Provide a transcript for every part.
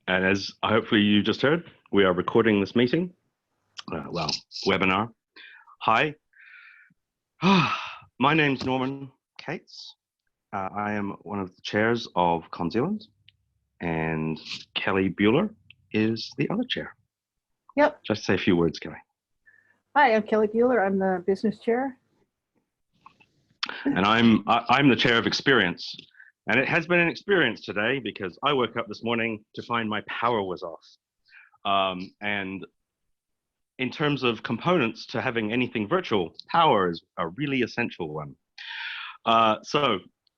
And as hopefully you just heard, we are recording this meeting, webinar. Hi, my name's Norman Cates. I am one of the chairs of CoNZealand, and Kelly Bueller is the other chair. Yep. Just say a few words, Kelly. Hi, I'm Kelly Bueller. I'm the business chair. And I'm the chair of experience. And it has been an experience today because I woke up this morning to find my power was off. And in terms of components to having anything virtual, power is a really essential one.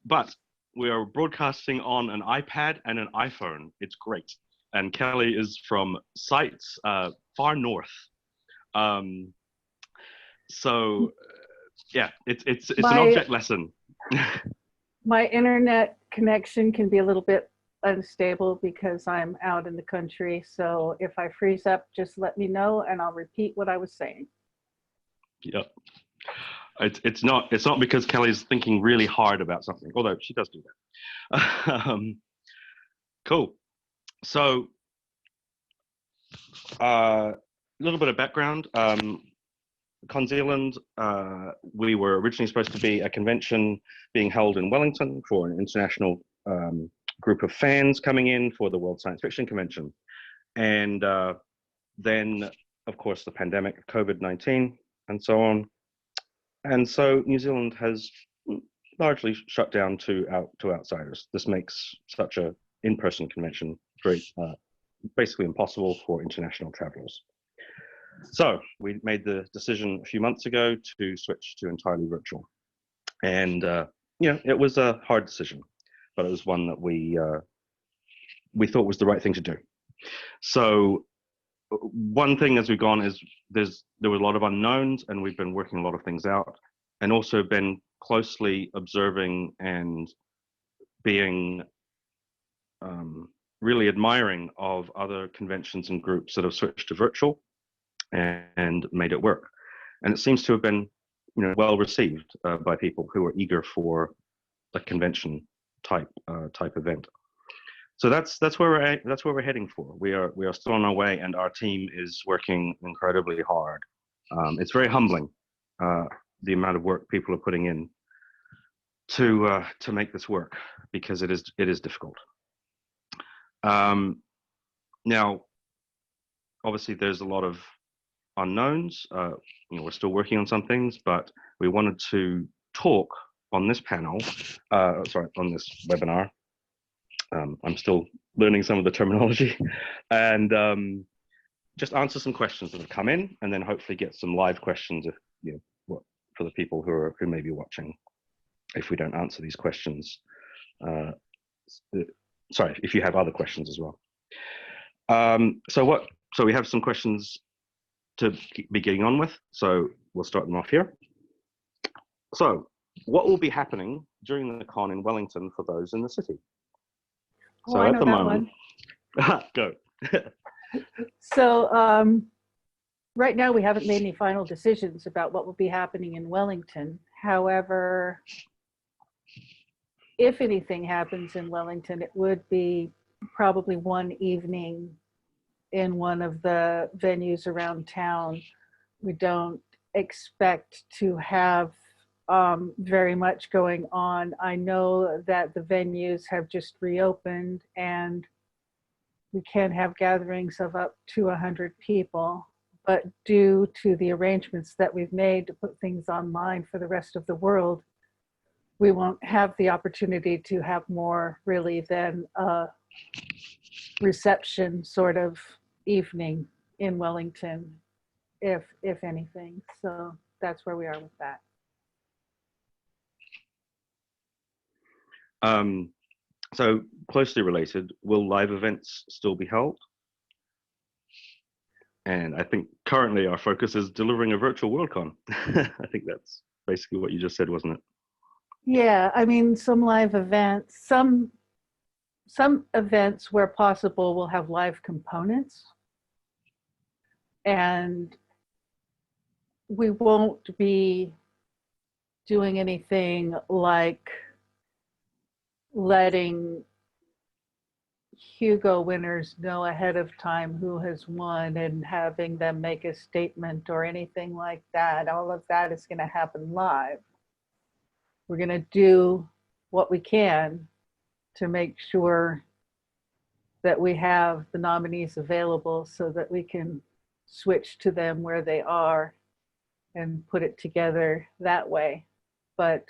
But we are broadcasting on an iPad and an iPhone. It's great. And Kelly is from sites far north. Yeah, it's an object lesson. My internet connection can be a little bit unstable because I'm out in the country. So if I freeze up, just let me know and I'll repeat what I was saying. Yep. It's not because Kelly's thinking really hard about something, although she does do that. Cool. So a little bit of background. CoNZealand, we were originally supposed to be a convention being held in Wellington for an international group of fans coming in for the World Science Fiction Convention. And then, of course, the pandemic of COVID-19 and so on. And so New Zealand has largely shut down to outsiders. This makes such an in-person convention very basically impossible for international travelers. So we made the decision a few months ago to switch to entirely virtual. And it was a hard decision, but it was one that we thought was the right thing to do. So one thing as we've gone is there were a lot of unknowns, and we've been working a lot of things out, and also been closely observing and being really admiring of other conventions and groups that have switched to virtual and made it work. And it seems to have been well received by people who are eager for a convention type event. So that's where we're heading for. We are still on our way, and our team is working incredibly hard. It's very humbling, the amount of work people are putting in to make this work, because it is difficult. Now, obviously, there's a lot of unknowns. We're still working on some things, but we wanted to talk on this panel, on this webinar. I'm still learning some of the terminology, and just answer some questions that have come in, and then hopefully get some live questions for the people who may be watching. If we don't answer these questions, if you have other questions as well. So we have some questions to be getting on with, so we'll start them off here. So what will be happening during the con in Wellington for those in the city? So I at know the that moment, one. Go. So right now we haven't made any final decisions about what will be happening in Wellington. However, if anything happens in Wellington, it would be probably one evening in one of the venues around town. We don't expect to have very much going on. I know that the venues have just reopened and we can have gatherings of up to 100 people, but due to the arrangements that we've made to put things online for the rest of the world, we won't have the opportunity to have more really than a reception sort of evening in Wellington, if anything. So that's where we are with that. So closely related, will live events still be held? And I think currently our focus is delivering a virtual Worldcon. I think that's basically what you just said, wasn't it? Yeah, I mean, some live events, some events where possible will have live components, and we won't be doing anything like letting Hugo winners know ahead of time who has won and having them make a statement or anything like that. All of that is going to happen live. We're going to do what we can to make sure that we have the nominees available so that we can switch to them where they are and put it together that way. But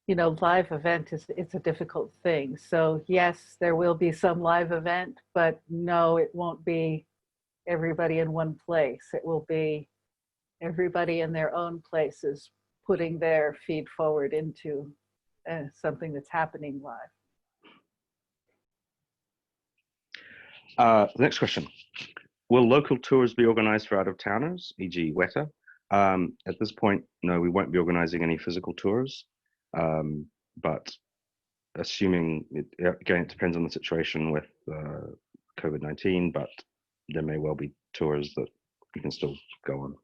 you know, live event it's a difficult thing. So yes, there will be some live event, but no, it won't be everybody in one place. It will be everybody in their own places putting their feed forward into something that's happening live. The next question. Will local tours be organized for out-of-towners, e.g. WETA? At this point, no, we won't be organizing any physical tours. But assuming, again, it depends on the situation with COVID-19, but there may well be tours that you can still go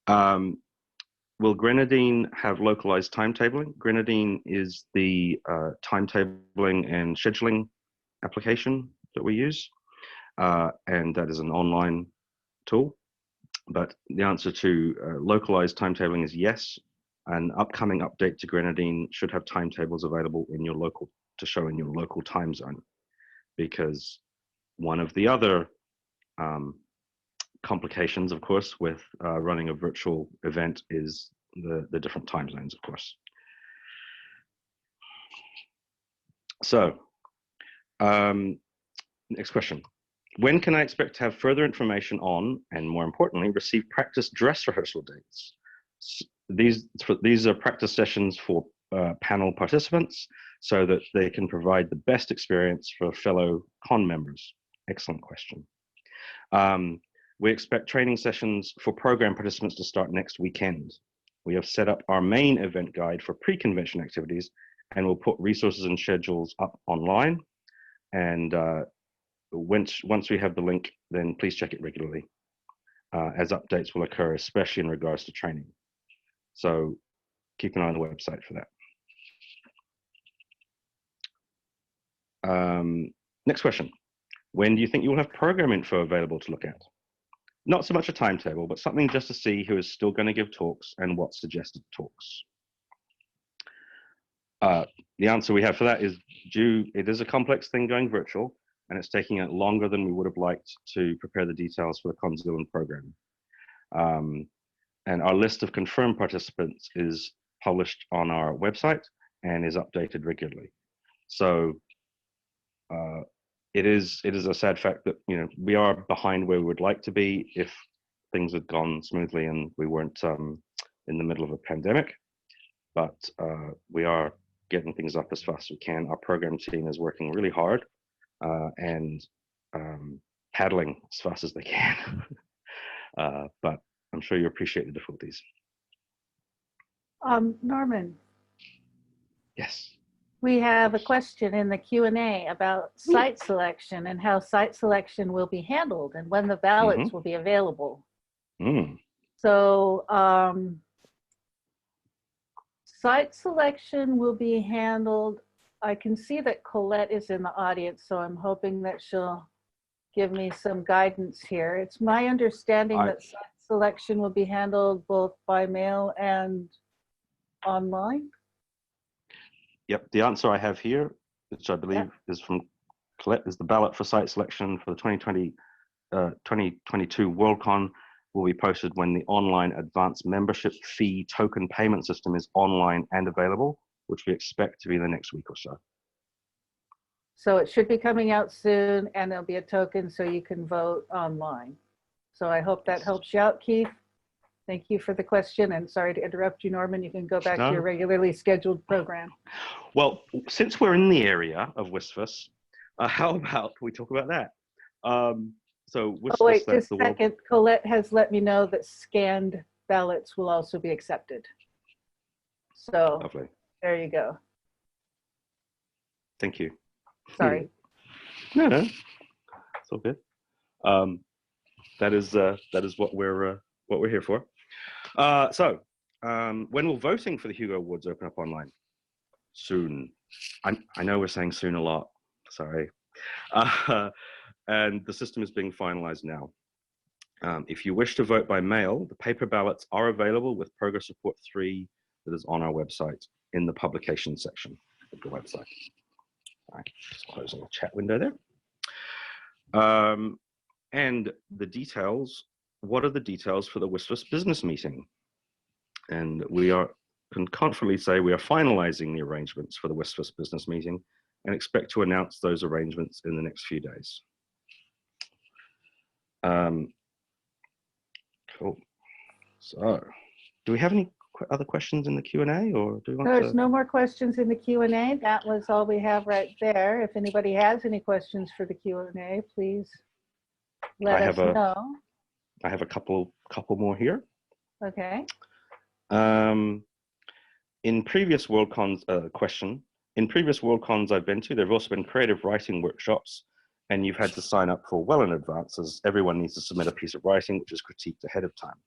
on. Will Grenadine have localized timetabling? Grenadine is the timetabling and scheduling application that we use, and that is an online tool. But the answer to localized timetabling is yes. An upcoming update to Grenadine should have timetables available in your local to show in your local time zone, because one of the other complications, of course, with running a virtual event is the different time zones, of course. So, next question. When can I expect to have further information on, and more importantly, receive practice dress rehearsal dates? These are practice sessions for panel participants so that they can provide the best experience for fellow con members. Excellent question. We expect training sessions for program participants to start next weekend. We have set up our main event guide for pre-convention activities, and we'll put resources and schedules up online. And once we have the link, then please check it regularly, as updates will occur, especially in regards to training. So keep an eye on the website for that. Next question. When do you think you will have program info available to look at? Not so much a timetable, but something just to see who is still going to give talks and what suggested talks. The answer we have for that is it is a complex thing going virtual, and it's taking it longer than we would have liked to prepare the details for the CoNZealand program. And our list of confirmed participants is published on our website and is updated regularly. So it is a sad fact that, you know, we are behind where we would like to be if things had gone smoothly and we weren't in the middle of a pandemic. But we are getting things up as fast as we can. Our program team is working really hard and paddling as fast as they can. But I'm sure you appreciate the difficulties. Norman. Yes. We have a question in the Q&A about site selection and how site selection will be handled and when the ballots will be available. So site selection will be handled. I can see that Colette is in the audience, so I'm hoping that she'll give me some guidance here. It's my understanding that site selection will be handled both by mail and online. Yep, the answer I have here, which I believe is from Colette, is the ballot for site selection for the 2022 Worldcon will be posted when the online advanced membership fee token payment system is online and available, which we expect to be the next week or so. So it should be coming out soon, and there'll be a token so you can vote online. So I hope that helps you out, Keith. Thank you for the question, and sorry to interrupt you, Norman. You can go back to your regularly scheduled program. Well, since we're in the area of WSFS, how about we talk about that? So WSFS, oh, wait, just a second. Colette has let me know that scanned ballots will also be accepted. So lovely. There you go. Thank you. Sorry. No, it's all good. That is what we're here for. So when will voting for the Hugo Awards open up online? soon. I know we're saying soon a lot, sorry. And the system is being finalized now. If you wish to vote by mail, the paper ballots are available with Progress Report 3 that is on our website in the publication section of the website. All right, just closing the chat window there. And the details, what are the details for the WSWS business meeting? And we can confidently say we are finalizing the arrangements for the WSWS business meeting and expect to announce those arrangements in the next few days. Cool. So, do we have any other questions in the Q&A, or do we want There's no more questions in the Q&A. That was all we have right there. If anybody has any questions for the Q&A, please let us know. I have a couple more here. Okay. In previous Worldcons, in previous Worldcons I've been to, there have also been creative writing workshops, and you've had to sign up for well in advance, as everyone needs to submit a piece of writing which is critiqued ahead of time.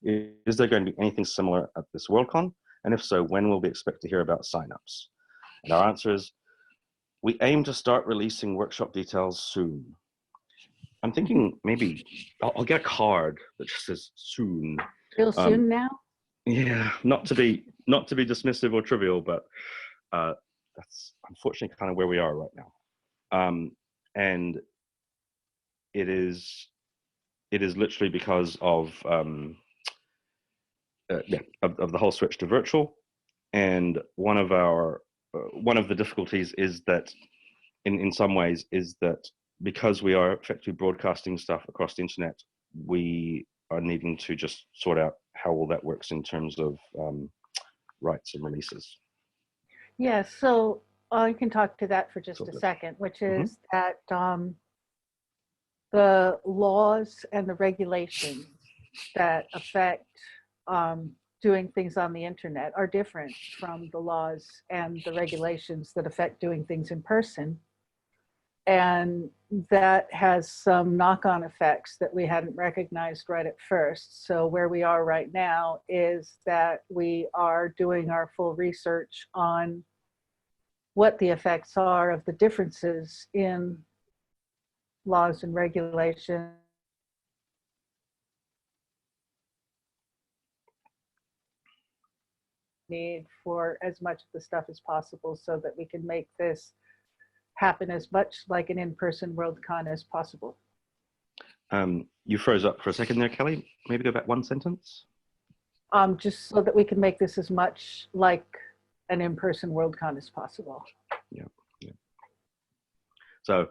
Is there going to be anything similar at this Worldcon? And if so, when will we expect to hear about signups? And our answer is, we aim to start releasing workshop details soon. I'm thinking maybe I'll get a card that just says soon. Real soon now? Yeah, not to be dismissive or trivial, but that's unfortunately kind of where we are right now. And it is literally because of the whole switch to virtual. And one of the difficulties is that in some ways is that because we are effectively broadcasting stuff across the internet, we are needing to just sort out how all that works in terms of rights and releases. Yeah, so I can talk to that for just a second, which is that the laws and the regulations that affect doing things on the internet are different from the laws and the regulations that affect doing things in person. And that has some knock-on effects that we hadn't recognized right at first. So where we are right now is that we are doing our full research on what the effects are of the differences in laws and regulations need for as much of the stuff as possible so that we can make this happen as much like an in-person Worldcon as possible. You froze up for a second there, Kelly. Maybe go back one sentence. Just so that we can make this as much like an in-person Worldcon as possible. Yeah. So,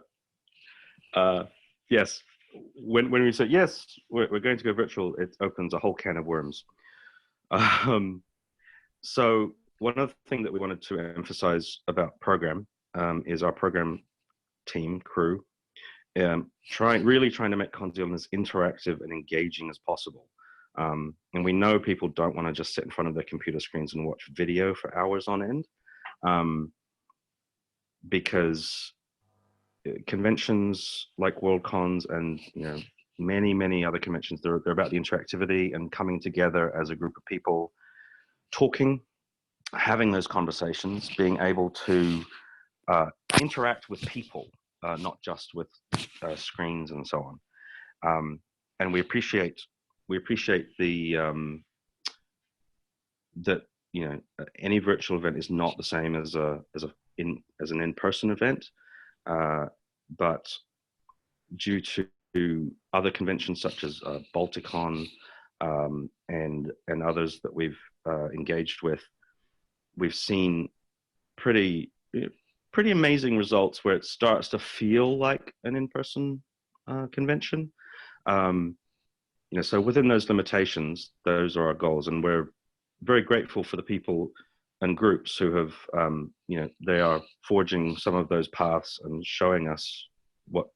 yes, when we say yes, we're going to go virtual, it opens a whole can of worms. So one other thing that we wanted to emphasize about program is our program team, crew, really trying to make CoNZealand as interactive and engaging as possible. And we know people don't want to just sit in front of their computer screens and watch video for hours on end, because conventions like Worldcons and many other conventions, they're about the interactivity and coming together as a group of people, talking, having those conversations, being able to interact with people, not just with screens and so on. And we appreciate the that any virtual event is not the same as an in-person event, but due to other conventions such as Balticon and others that we've engaged with, we've seen pretty amazing results where it starts to feel like an in-person convention. So within those limitations, those are our goals, and we're very grateful for the people and groups who have, they are forging some of those paths and showing us what,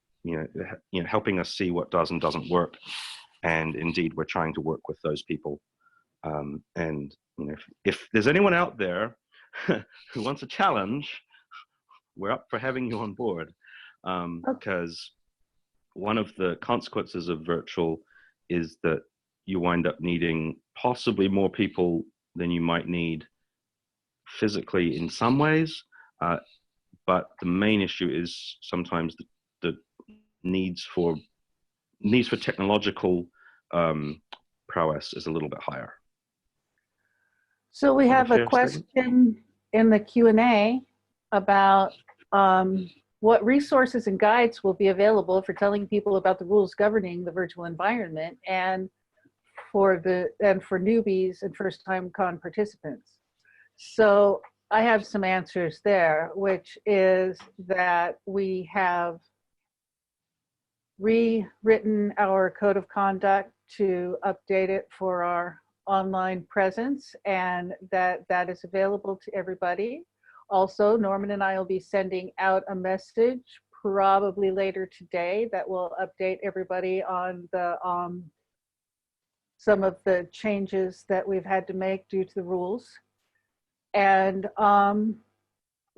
helping us see what does and doesn't work. And indeed, we're trying to work with those people. And if there's anyone out there who wants a challenge, we're up for having you on board, because one of the consequences of virtual is that you wind up needing possibly more people than you might need physically in some ways, but the main issue is sometimes the needs for technological prowess is a little bit higher. So we have a fair statement? question in the Q&A about what resources and guides will be available for telling people about the rules governing the virtual environment and for newbies and first-time con participants. So I have some answers there, which is that we have rewritten our code of conduct to update it for our online presence, and that is available to everybody. Also, Norman and I will be sending out a message probably later today that will update everybody on the some of the changes that we've had to make due to the rules. And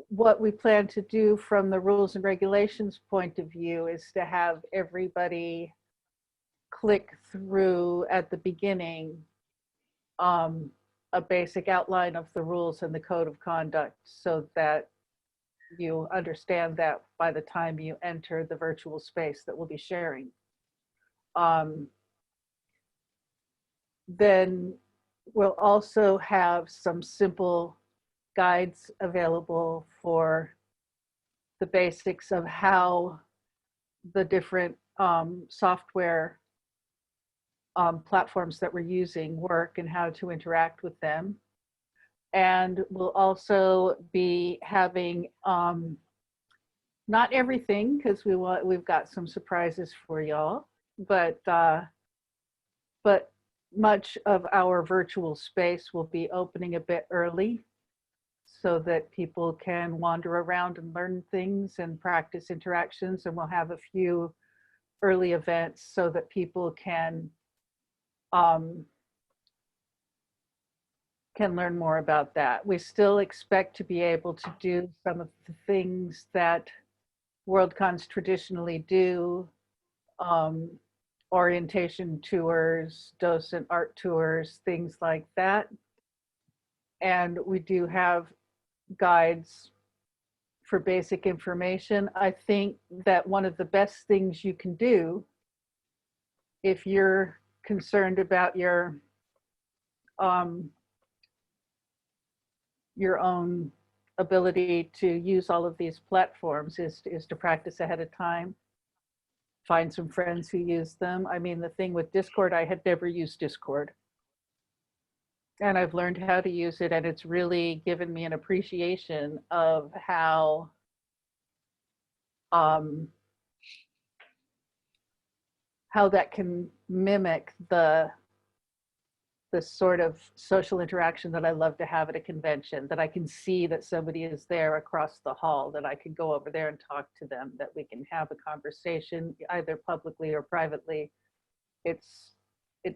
what we plan to do from the rules and regulations point of view is to have everybody click through at the beginning a basic outline of the rules and the code of conduct so that you understand that by the time you enter the virtual space that we'll be sharing. Then we'll also have some simple guides available for the basics of how the different software platforms that we're using work and how to interact with them. And we'll also be having not everything, because we've got some surprises for y'all, but much of our virtual space will be opening a bit early so that people can wander around and learn things and practice interactions. And we'll have a few early events so that people can learn more about that. We still expect to be able to do some of the things that Worldcons traditionally do, orientation tours, docent art tours, things like that. And we do have guides for basic information. I think that one of the best things you can do if you're concerned about your own ability to use all of these platforms is to practice ahead of time. Find some friends who use them. I mean, the thing with Discord, I had never used Discord. And I've learned how to use it, and it's really given me an appreciation of how that can mimic the sort of social interaction that I love to have at a convention, that I can see that somebody is there across the hall, that I can go over there and talk to them, that we can have a conversation either publicly or privately. It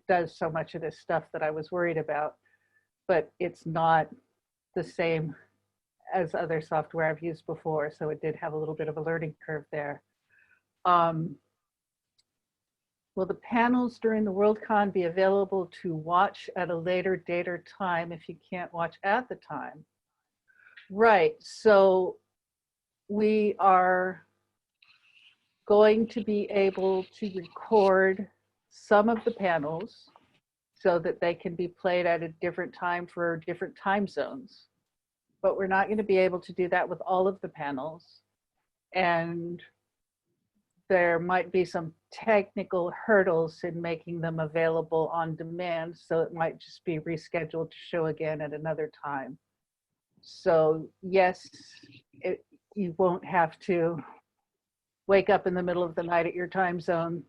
does so much of this stuff that I was worried about, but it's not the same as other software I've used before. So it did have a little bit of a learning curve there. Will the panels during the Worldcon be available to watch at a later date or time if you can't watch at the time? Right, so we are going to be able to record some of the panels so that they can be played at a different time for different time zones. But we're not going to be able to do that with all of the panels. And there might be some technical hurdles in making them available on demand, so it might just be rescheduled to show again at another time. So yes, you won't have to wake up in the middle of the night at your time zone,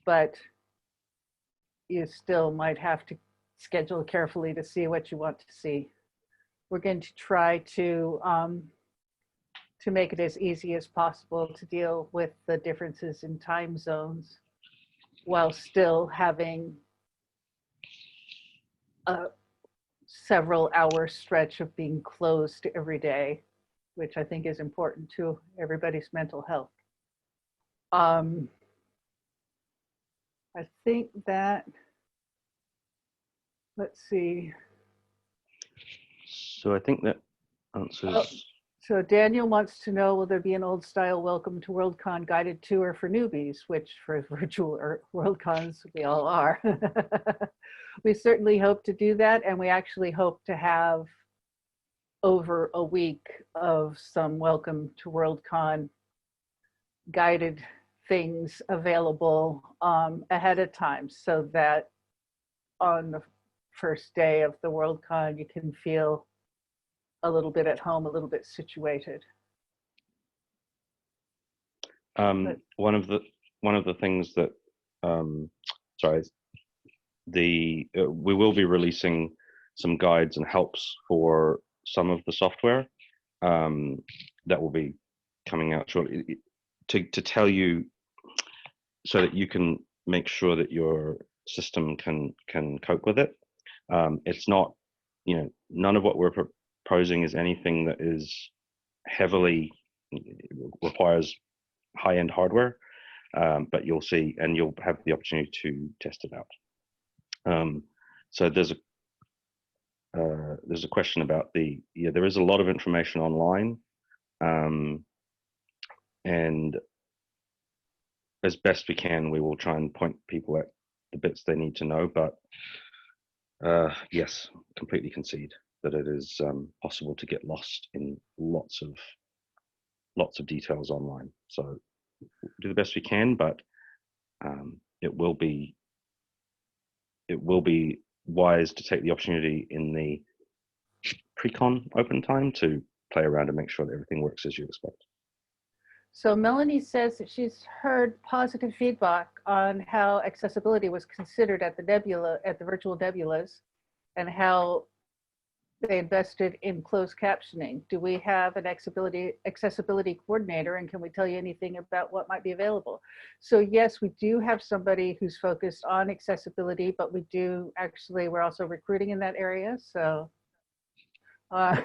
but you still might have to schedule carefully to see what you want to see. We're going to try to make it as easy as possible to deal with the differences in time zones while still having a several hour stretch of being closed every day, which I think is important to everybody's mental health. I think that, let's see. So I think that answers. So Daniel wants to know, will there be an old style welcome to Worldcon guided tour for newbies, which for virtual Worldcons, we all are. We certainly hope to do that. And we actually hope to have over a week of some welcome to Worldcon guided things available ahead of time, so that on the first day of the Worldcon, you can feel a little bit at home, a little bit situated. One of the things that, we will be releasing some guides and helps for some of the software that will be coming out shortly to tell you, so that you can make sure that your system can cope with it. It's not, none of what we're proposing is anything that is heavily requires high-end hardware, but you'll see, and you'll have the opportunity to test it out. So there's a question about there is a lot of information online, and as best we can, we will try and point people at the bits they need to know. But yes, completely concede that it is possible to get lost in lots of details online. So do the best we can, but it will be wise to take the opportunity in the pre-con open time to play around and make sure that everything works as you expect. So Melanie says that she's heard positive feedback on how accessibility was considered at the virtual nebulas, and how they invested in closed captioning. Do we have an accessibility coordinator, and can we tell you anything about what might be available? So yes, we do have somebody who's focused on accessibility, but we're also recruiting in that area. So, but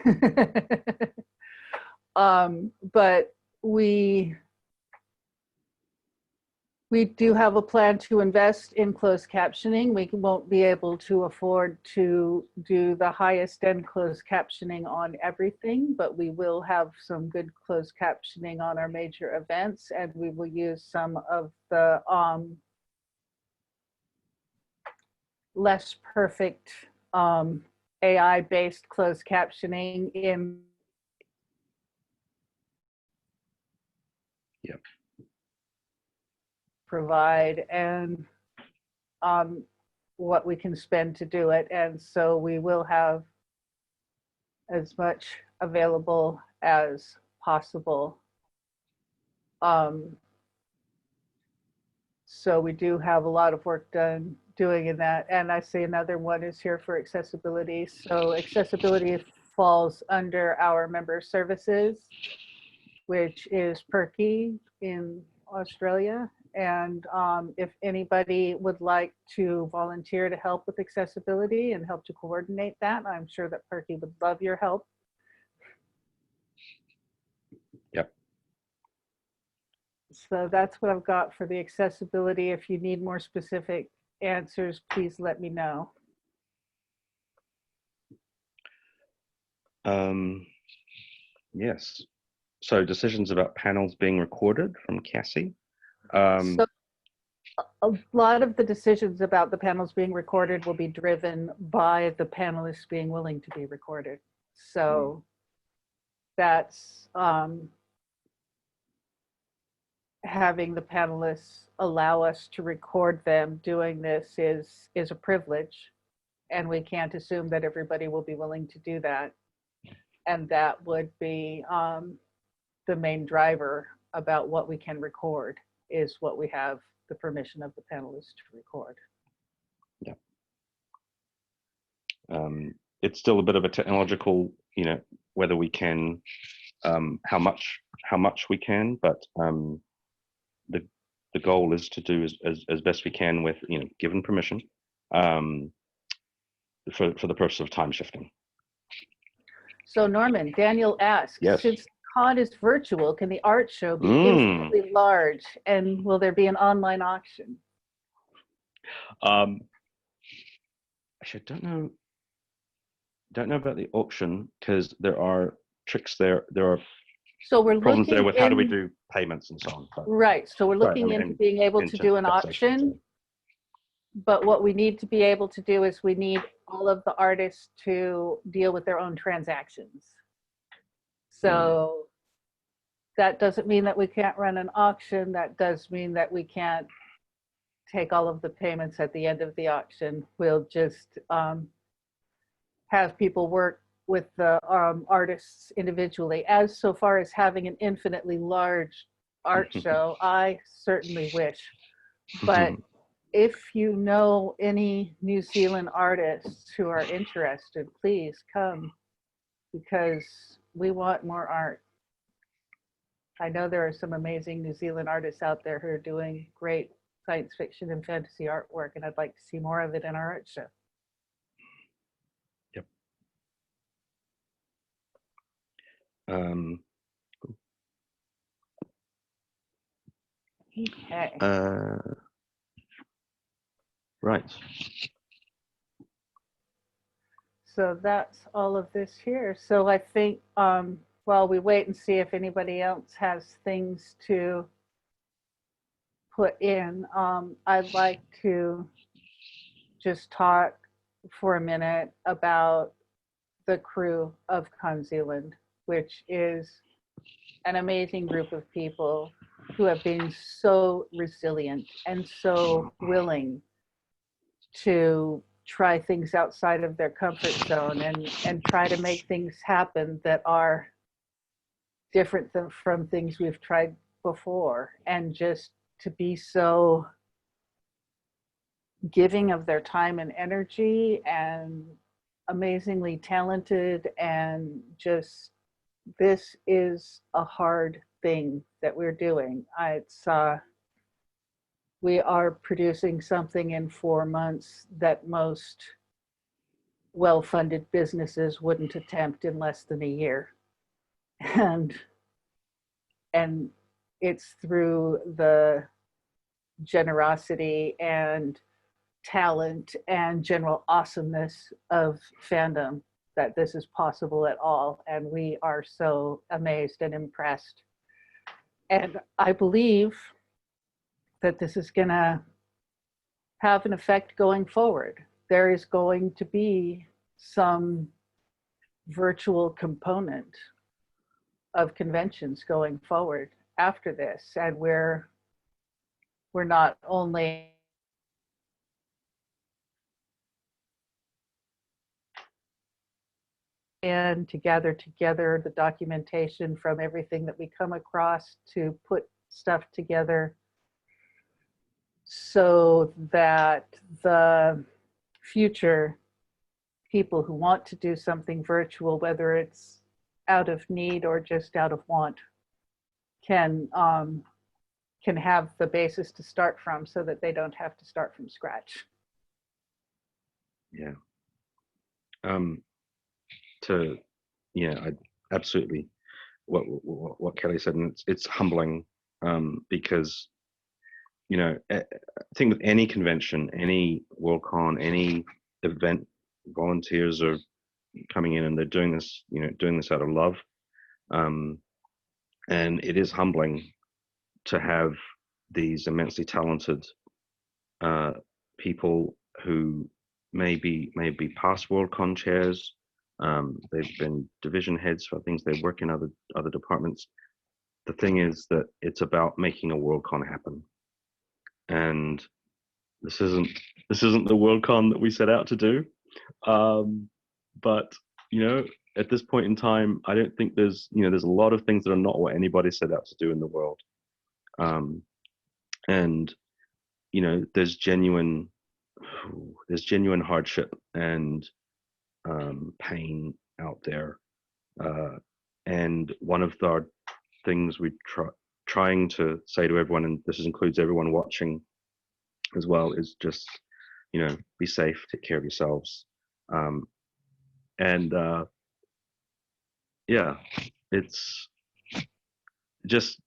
we do have a plan to invest in closed captioning. We won't be able to afford to do the highest end closed captioning on everything, but we will have some good closed captioning on our major events, and we will use some of the less perfect AI-based closed captioning in. Yep. Provide and what we can spend to do it. And so we will have as much available as possible. So we do have a lot of work doing in that. And I see another one is here for accessibility. So accessibility falls under our member services, which is Perky in Australia. And if anybody would like to volunteer to help with accessibility and help to coordinate that, I'm sure that Perky would love your help. Yep. So that's what I've got for the accessibility. If you need more specific answers, please let me know. Yes. So decisions about panels being recorded from Cassie. So a lot of the decisions about the panels being recorded will be driven by the panelists being willing to be recorded. So that's having the panelists allow us to record them doing this is a privilege, and we can't assume that everybody will be willing to do that. And that would be the main driver about what we can record, is what we have the permission of the panelists to record. Yeah. It's still a bit of a technological, whether we can, how much we can, but the goal is to do as best we can with, given permission, for the purpose of time shifting. So Norman, Daniel asks, yes. Since con is virtual, can the art show be infinitely large, and will there be an online auction? Actually, I don't know don't know about the auction because there are tricks there. There are So we're problems there looking with how do we do payments and so on. right. So we're Sorry, I looking mean, into being able to do an taxation, auction. But what we need to be able to do is we need all of the artists to deal with their own transactions. So that doesn't mean that we can't run an auction. That does mean that we can't take all of the payments at the end of the auction. We'll just have people work with the artists individually. As so far as having an infinitely large art show, I certainly wish. But if you know any New Zealand artists who are interested, please come, because we want more art. I know there are some amazing New Zealand artists out there who are doing great science fiction and fantasy artwork, and I'd like to see more of it in our art show. Yep. Okay. Right. So that's all of this here. So I think while we wait and see if anybody else has things to put in, I'd like to just talk for a minute about the crew of CoNZealand, which is an amazing group of people who have been so resilient and so willing to try things outside of their comfort zone and try to make things happen that are different from things we've tried before, and just to be so giving of their time and energy and amazingly talented. And just, this is a hard thing that we're doing. We are producing something in 4 months that most well-funded businesses wouldn't attempt in less than a year. And it's through the generosity and talent and general awesomeness of fandom that this is possible at all. And we are so amazed and impressed. And I believe that this is going to have an effect going forward. There is going to be some virtual component of conventions going forward after this. And we're not only and to gather together the documentation from everything that we come across to put stuff together so that the future people who want to do something virtual, whether it's out of need or just out of want, can have the basis to start from, so that they don't have to start from scratch. Yeah. I absolutely what Kelly said, and it's humbling because I think with any convention, any Worldcon, any event, volunteers are coming in and they're doing this out of love, and it is humbling to have these immensely talented people who may be past Worldcon chairs. They've been division heads for things. They work in other departments. The thing is that it's about making a Worldcon happen, and this isn't the Worldcon that we set out to do. But at this point in time, I don't think there's a lot of things that are not what anybody set out to do in the world, and there's genuine hardship and pain out there, and one of the things we trying to say to everyone, and this includes everyone watching as well, is just be safe, take care of yourselves, and it's just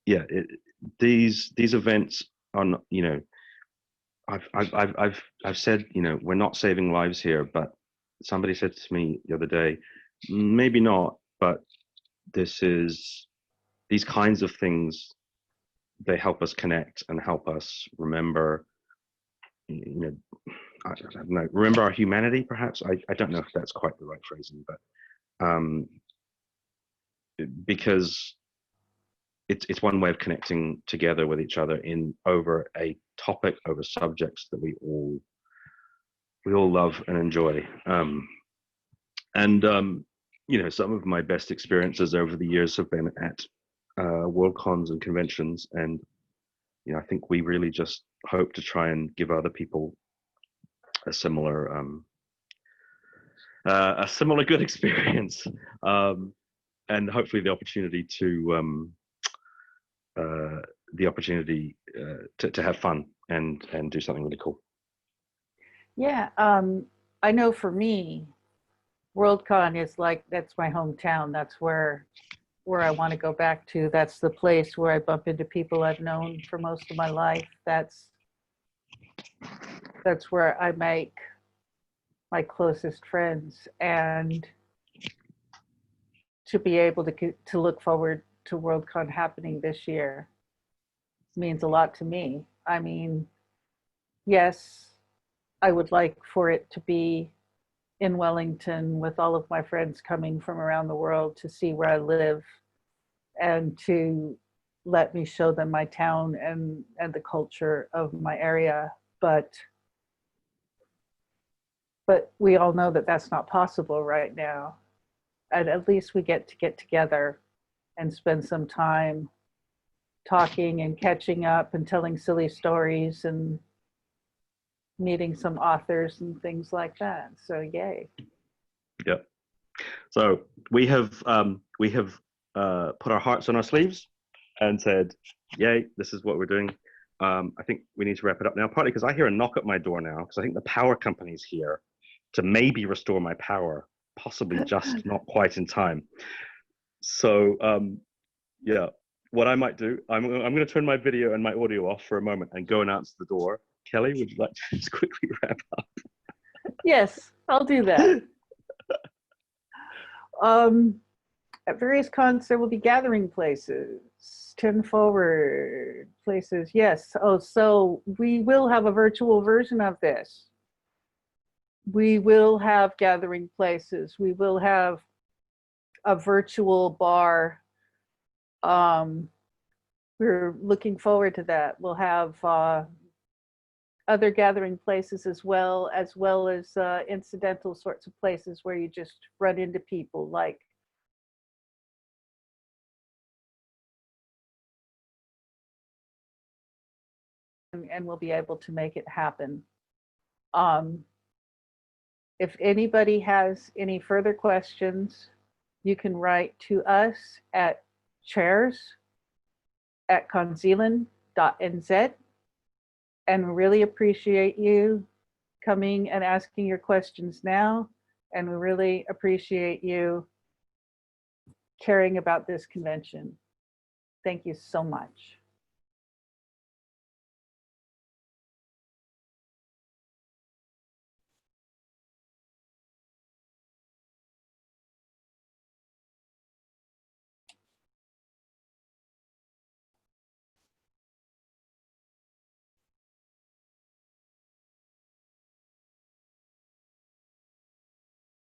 these events are not, I've said we're not saving lives here, but somebody said to me the other day, maybe not, but these kinds of things, they help us connect and help us remember, you know, I don't know, remember our humanity, perhaps. I don't know if that's quite the right phrasing, but because it's one way of connecting together with each other over a topic, over subjects that we all love and enjoy. You know, some of my best experiences over the years have been at Worldcons and conventions, and you know, I think we really just hope to try and give other people a similar good experience, and hopefully the opportunity to to have fun and do something really cool. Yeah, I know for me, Worldcon is like, that's my hometown. That's where I want to go back to. That's the place where I bump into people I've known for most of my life. That's where I make my closest friends, and to be able to look forward to Worldcon happening this year means a lot to me. I mean, yes, I would like for it to be in Wellington with all of my friends coming from around the world to see where I live and to let me show them my town and the culture of my area. But we all know that that's not possible right now. And at least we get together and spend some time talking and catching up and telling silly stories and meeting some authors and things like that. So yay. Yep. So we have put our hearts on our sleeves and said, yay, this is what we're doing. I think we need to wrap it up now, partly because I hear a knock at my door now, because I think the power company's here to maybe restore my power, possibly just not quite in time. So yeah, what I might do, I'm going to turn my video and my audio off for a moment and go and answer the door. Kelly, would you like to just quickly wrap up? Yes, I'll do that. At various cons, there will be gathering places, 10 forward places. Yes. Oh, so we will have a virtual version of this. We will have gathering places. We will have a virtual bar. We're looking forward to that. We'll have other gathering places as well as incidental sorts of places where you just run into people, like and we'll be able to make it happen. If anybody has any further questions, you can write to us at chairs@CoNZealand.nz, and we really appreciate you coming and asking your questions now, and we really appreciate you caring about this convention. Thank you so much.